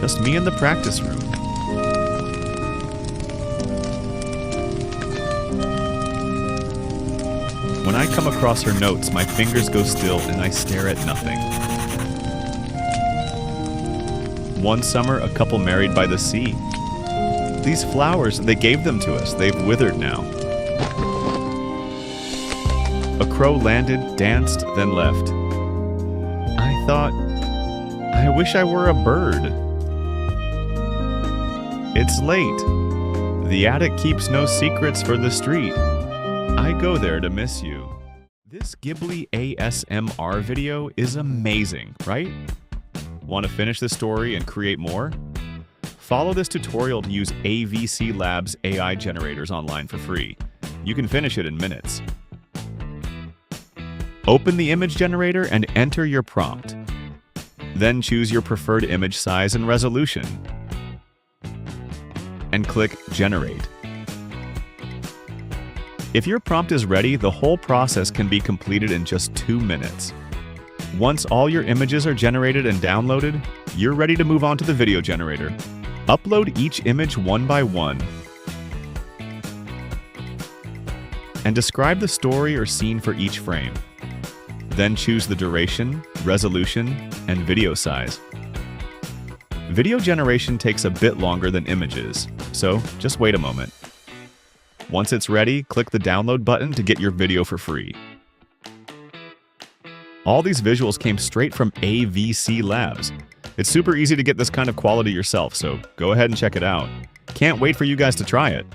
Just me in the practice room. When I come across her notes, my fingers go still and I stare at nothing. One summer, a couple married by the sea. These flowers, they gave them to us. They've withered now. A crow landed, danced, then left. I thought, I wish I were a bird. It's late. The attic keeps no secrets for the street. I go there to miss you. This Ghibli ASMR video is amazing, right? Want to finish the story and create more? Follow this tutorial to use AVCLabs AI generators online for free. You can finish it in minutes. Open the image generator and enter your prompt. Then choose your preferred image size and resolution. And click Generate. If your prompt is ready, the whole process can be completed in just 2 minutes. Once all your images are generated and downloaded, you're ready to move on to the video generator. Upload each image one by one. And describe the story or scene for each frame. Then choose the duration, resolution, and video size. Video generation takes a bit longer than images, so just wait a moment. Once it's ready, click the download button to get your video for free. All these visuals came straight from AVCLabs. It's super easy to get this kind of quality yourself, so go ahead and check it out. Can't wait for you guys to try it.